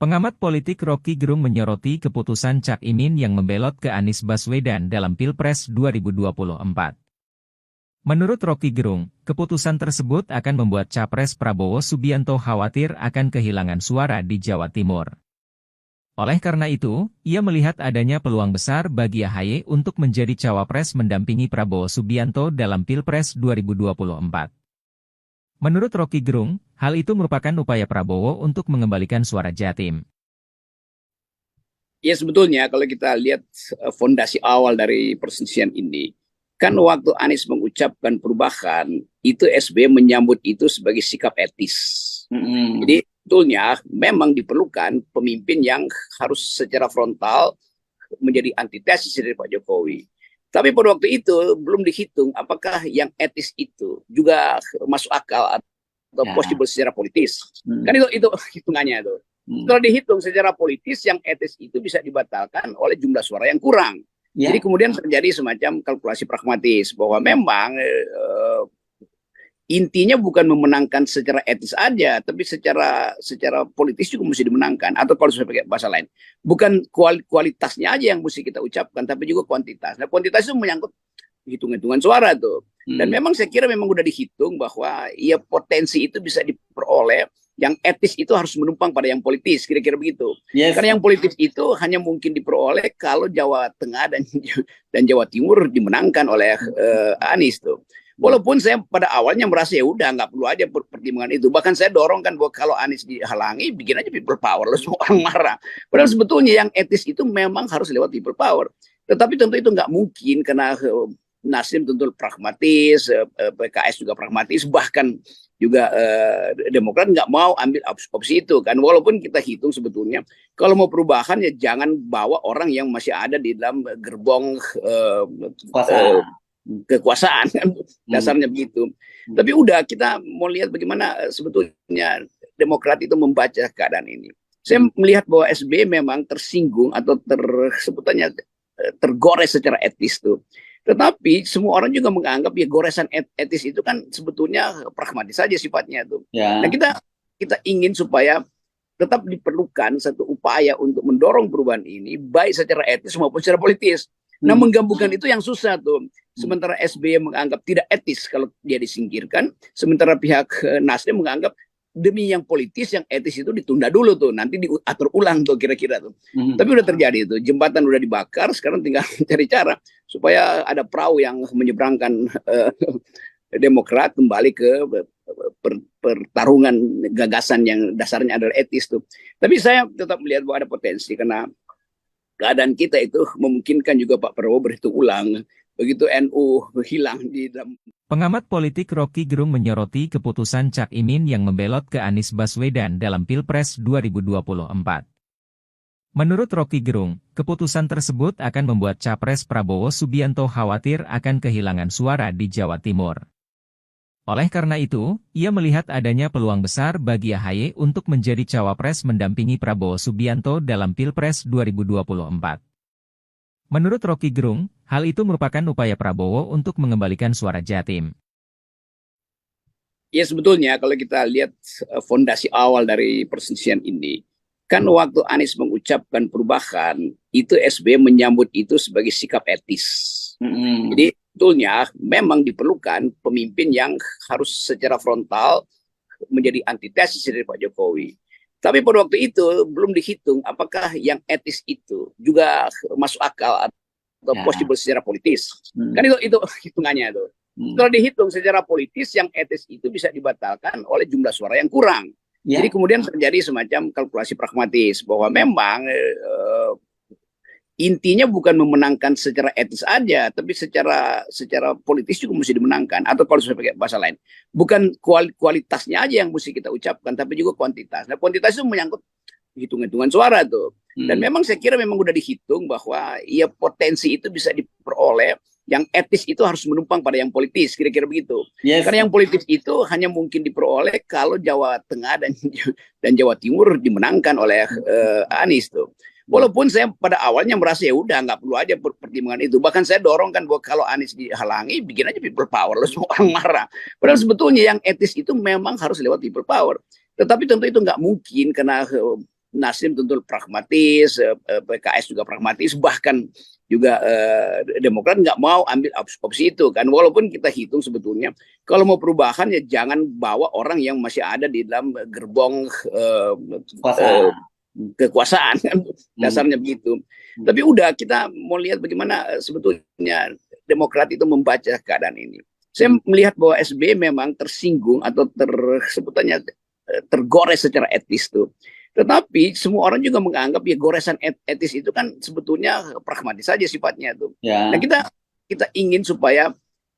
Pengamat politik Rocky Gerung menyoroti keputusan Cak Imin yang membelot ke Anies Baswedan dalam Pilpres 2024. Menurut Rocky Gerung, keputusan tersebut akan membuat Capres Prabowo Subianto khawatir akan kehilangan suara di Jawa Timur. Oleh karena itu, ia melihat adanya peluang besar bagi AHY untuk menjadi cawapres mendampingi Prabowo Subianto dalam Pilpres 2024. Menurut Rocky Gerung, hal itu merupakan upaya Prabowo untuk mengembalikan suara Jatim. Ya sebetulnya kalau kita lihat fondasi awal dari perselisihan ini, kan waktu Anies mengucapkan perubahan, itu SBY menyambut itu sebagai sikap etis. Jadi sebetulnya memang diperlukan pemimpin yang harus secara frontal menjadi antitesis dari Pak Jokowi. Tapi pada waktu itu belum dihitung apakah yang etis itu juga masuk akal atau possible secara politis. Kan itu hitungannya itu. Kalau dihitung secara politis, yang etis itu bisa dibatalkan oleh jumlah suara yang kurang. Jadi kemudian terjadi semacam kalkulasi pragmatis bahwa memang intinya bukan memenangkan secara etis aja, tapi secara politis juga mesti dimenangkan. Atau kalau saya pakai bahasa lain, bukan kualitasnya aja yang mesti kita ucapkan, tapi juga kuantitas. Nah, kuantitas itu menyangkut hitung-hitungan suara tuh. Dan memang saya kira memang udah dihitung bahwa ya potensi itu bisa diperoleh, yang etis itu harus menumpang pada yang politis, kira-kira begitu. Karena yang politis itu hanya mungkin diperoleh kalau Jawa Tengah dan Jawa Timur dimenangkan oleh Anies tuh. Walaupun saya pada awalnya merasa ya udah nggak perlu aja pertimbangan itu. Bahkan saya dorong kan bahwa kalau Anies dihalangi, bikin aja people power, lalu semua orang marah. Padahal sebetulnya yang etis itu memang harus lewat people power. Tetapi tentu itu nggak mungkin karena Nasdem tentu pragmatis, PKS juga pragmatis, bahkan juga Demokrat nggak mau ambil opsi itu kan. Walaupun kita hitung sebetulnya kalau mau perubahan ya jangan bawa orang yang masih ada di dalam gerbong kekuasaan kan, dasarnya begitu. Tapi udah kita mau lihat bagaimana sebetulnya Demokrat itu membaca keadaan ini. Saya melihat bahwa SBY memang tersinggung atau sebetulnya tergores secara etis tuh. Tetapi semua orang juga menganggap ya goresan etis itu kan sebetulnya pragmatis saja sifatnya tuh. Nah kita ingin supaya tetap diperlukan satu upaya untuk mendorong perubahan ini baik secara etis maupun secara politis. Nah, menggabungkan itu yang susah tuh. Sementara SBY menganggap tidak etis kalau dia disingkirkan, sementara pihak Nasdem menganggap demi yang politis, yang etis itu ditunda dulu tuh, nanti diatur ulang tuh kira-kira tuh. Tapi udah terjadi itu, jembatan udah dibakar, sekarang tinggal cari cara supaya ada perahu yang menyeberangkan Demokrat kembali ke pertarungan gagasan yang dasarnya adalah etis tuh. Tapi saya tetap melihat bahwa ada potensi karena keadaan kita itu memungkinkan juga Pak Prabowo berhitung ulang. Begitu NU hilang di dalam. Pengamat politik Rocky Gerung menyoroti keputusan Cak Imin yang membelot ke Anies Baswedan dalam Pilpres 2024. Menurut Rocky Gerung, keputusan tersebut akan membuat Capres Prabowo Subianto khawatir akan kehilangan suara di Jawa Timur. Oleh karena itu, ia melihat adanya peluang besar bagi AHY untuk menjadi cawapres mendampingi Prabowo Subianto dalam Pilpres 2024. Menurut Rocky Gerung, hal itu merupakan upaya Prabowo untuk mengembalikan suara Jatim. Ya sebetulnya kalau kita lihat fondasi awal dari perselisihan ini, kan waktu Anies mengucapkan perubahan, itu SBY menyambut itu sebagai sikap etis. Jadi sebetulnya memang diperlukan pemimpin yang harus secara frontal menjadi antitesis dari Pak Jokowi. Tapi pada waktu itu belum dihitung apakah yang etis itu juga masuk akal atau possible secara politis. Kan itu hitungannya itu. Kalau dihitung secara politis, yang etis itu bisa dibatalkan oleh jumlah suara yang kurang. Jadi kemudian terjadi semacam kalkulasi pragmatis bahwa memang intinya bukan memenangkan secara etis aja, tapi secara politis juga mesti dimenangkan. Atau kalau saya pakai bahasa lain, bukan kualitasnya aja yang mesti kita ucapkan, tapi juga kuantitas. Nah, kuantitas itu menyangkut hitung-hitungan suara tuh. Dan memang saya kira memang udah dihitung bahwa ya potensi itu bisa diperoleh, yang etis itu harus menumpang pada yang politis, kira-kira begitu. Karena yang politis itu hanya mungkin diperoleh kalau Jawa Tengah dan Jawa Timur dimenangkan oleh Anies tuh. Walaupun saya pada awalnya merasa ya udah nggak perlu aja pertimbangan itu. Bahkan saya dorong kan bahwa kalau Anies dihalangi, bikin aja people power, lalu semua orang marah. Padahal sebetulnya yang etis itu memang harus lewat people power. Tetapi tentu itu nggak mungkin karena Nasdem tentu pragmatis, PKS juga pragmatis, bahkan juga Demokrat nggak mau ambil opsi itu kan. Walaupun kita hitung sebetulnya kalau mau perubahan ya jangan bawa orang yang masih ada di dalam gerbong kekuasaan kan, dasarnya begitu. Tapi udah kita mau lihat bagaimana sebetulnya Demokrat itu membaca keadaan ini. Saya melihat bahwa SBY memang tersinggung atau sebutannya tergores secara etis tuh. Tetapi semua orang juga menganggap ya goresan etis itu kan sebetulnya pragmatis saja sifatnya tuh. Nah kita ingin supaya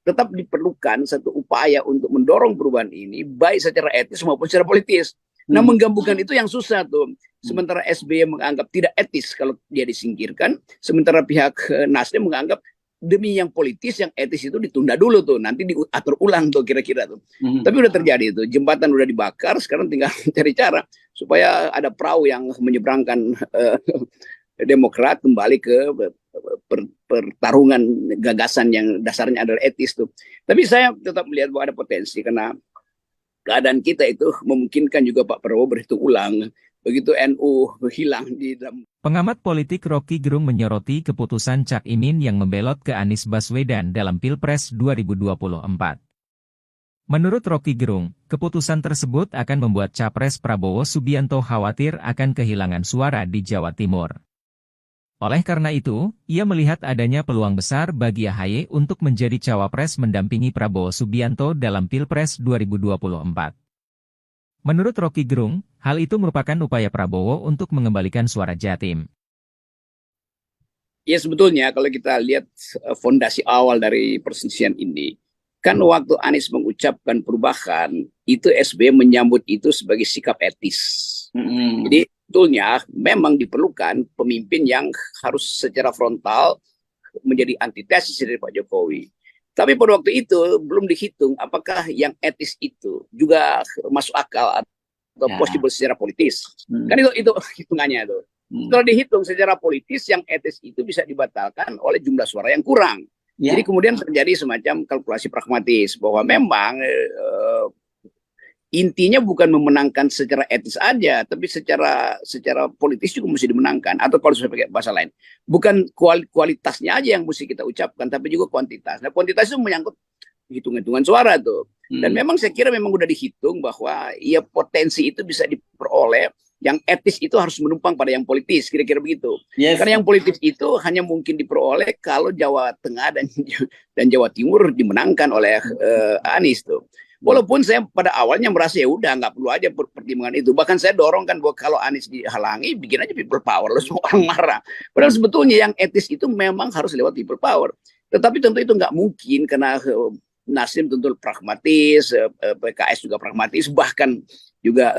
tetap diperlukan satu upaya untuk mendorong perubahan ini baik secara etis maupun secara politis. Nah menggabungkan itu yang susah tuh. Sementara SBY menganggap tidak etis kalau dia disingkirkan, sementara pihak Nasdem menganggap demi yang politis, yang etis itu ditunda dulu tuh, nanti diatur ulang tuh kira-kira tuh. Tapi udah terjadi itu, jembatan udah dibakar, sekarang tinggal cari cara supaya ada perahu yang menyeberangkan Demokrat kembali ke pertarungan gagasan yang dasarnya adalah etis tuh. Tapi saya tetap melihat bahwa ada potensi karena keadaan kita itu memungkinkan juga Pak Prabowo berhitung ulang. Begitu NU hilang di dalam. Pengamat politik Rocky Gerung menyoroti keputusan Cak Imin yang membelot ke Anies Baswedan dalam Pilpres 2024. Menurut Rocky Gerung, keputusan tersebut akan membuat Capres Prabowo Subianto khawatir akan kehilangan suara di Jawa Timur. Oleh karena itu, ia melihat adanya peluang besar bagi AHY untuk menjadi cawapres mendampingi Prabowo Subianto dalam Pilpres 2024. Menurut Rocky Gerung, hal itu merupakan upaya Prabowo untuk mengembalikan suara Jatim. Ya sebetulnya kalau kita lihat fondasi awal dari perselisihan ini, kan waktu Anies mengucapkan perubahan, itu SBY menyambut itu sebagai sikap etis. Jadi sebetulnya memang diperlukan pemimpin yang harus secara frontal menjadi antitesis dari Pak Jokowi. Tapi pada waktu itu belum dihitung apakah yang etis itu juga masuk akal atau possible secara politis. Kan itu hitungannya itu. Setelah dihitung secara politis, yang etis itu bisa dibatalkan oleh jumlah suara yang kurang. Jadi kemudian terjadi semacam kalkulasi pragmatis bahwa memang intinya bukan memenangkan secara etis aja, tapi secara politis juga mesti dimenangkan. Atau kalau saya pakai bahasa lain, bukan kualitasnya aja yang mesti kita ucapkan, tapi juga kuantitas. Nah, kuantitas itu menyangkut hitung-hitungan suara tuh. Dan memang saya kira memang udah dihitung bahwa ya potensi itu bisa diperoleh. Yang etis itu harus menumpang pada yang politis, kira-kira begitu. Karena yang politis itu hanya mungkin diperoleh kalau Jawa Tengah dan Jawa Timur dimenangkan oleh Anies tuh. Walaupun saya pada awalnya merasa ya udah nggak perlu aja pertimbangan itu. Bahkan saya dorong kan bahwa kalau Anies dihalangi, bikin aja people power, lalu semua orang marah. Padahal sebetulnya yang etis itu memang harus lewat people power. Tetapi tentu itu nggak mungkin karena Nasdem tentu pragmatis, PKS juga pragmatis, bahkan juga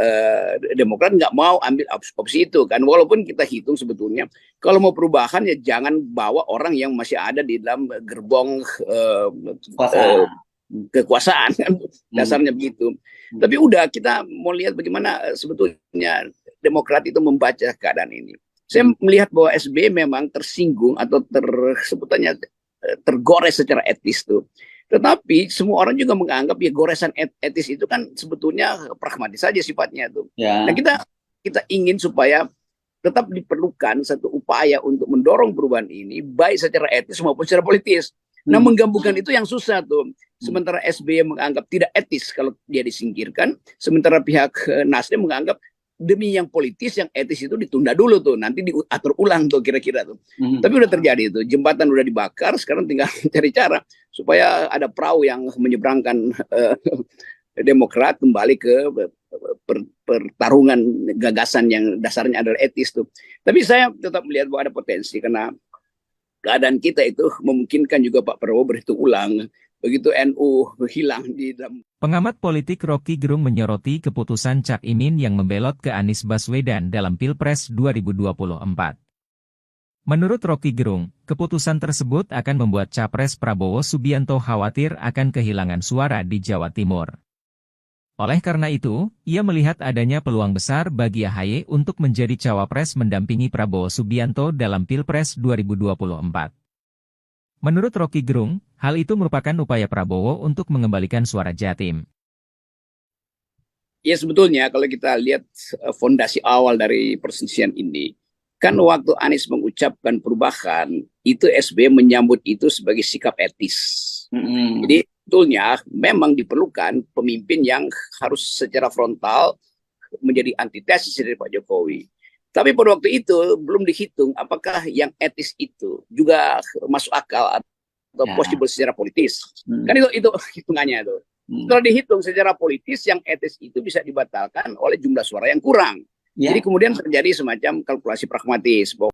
Demokrat nggak mau ambil opsi itu kan. Walaupun kita hitung sebetulnya kalau mau perubahan ya jangan bawa orang yang masih ada di dalam gerbong kekuasaan kan, dasarnya begitu. Tapi udah kita mau lihat bagaimana sebetulnya Demokrat itu membaca keadaan ini. Saya melihat bahwa SBY memang tersinggung atau sebutannya tergores secara etis tuh. Tetapi semua orang juga menganggap ya goresan etis itu kan sebetulnya pragmatis saja sifatnya tuh. Nah kita ingin supaya tetap diperlukan satu upaya untuk mendorong perubahan ini baik secara etis maupun secara politis. Nah menggabungkan itu yang susah tuh. Sementara SBY menganggap tidak etis kalau dia disingkirkan, sementara pihak Nasdem menganggap demi yang politis, yang etis itu ditunda dulu tuh, nanti diatur ulang tuh kira-kira tuh. Tapi udah terjadi itu, jembatan udah dibakar, sekarang tinggal cari cara supaya ada perahu yang menyeberangkan Demokrat kembali ke pertarungan gagasan yang dasarnya adalah etis tuh. Tapi saya tetap melihat bahwa ada potensi karena keadaan kita itu memungkinkan juga Pak Prabowo berhitung ulang. Begitu NU hilang di dalam. Pengamat politik Rocky Gerung menyoroti keputusan Cak Imin yang membelot ke Anies Baswedan dalam Pilpres 2024. Menurut Rocky Gerung, keputusan tersebut akan membuat Capres Prabowo Subianto khawatir akan kehilangan suara di Jawa Timur. Oleh karena itu, ia melihat adanya peluang besar bagi AHY untuk menjadi cawapres mendampingi Prabowo Subianto dalam Pilpres 2024. Menurut Rocky Gerung, hal itu merupakan upaya Prabowo untuk mengembalikan suara Jatim. Ya sebetulnya kalau kita lihat fondasi awal dari perselisihan ini, kan waktu Anies mengucapkan perubahan, itu SBY menyambut itu sebagai sikap etis. Jadi sebetulnya memang diperlukan pemimpin yang harus secara frontal menjadi antitesis dari Pak Jokowi. Tapi pada waktu itu belum dihitung apakah yang etis itu juga masuk akal atau possible secara politis. Kan itu hitungannya itu. Setelah dihitung secara politis, yang etis itu bisa dibatalkan oleh jumlah suara yang kurang. Jadi kemudian terjadi semacam kalkulasi pragmatis bahwa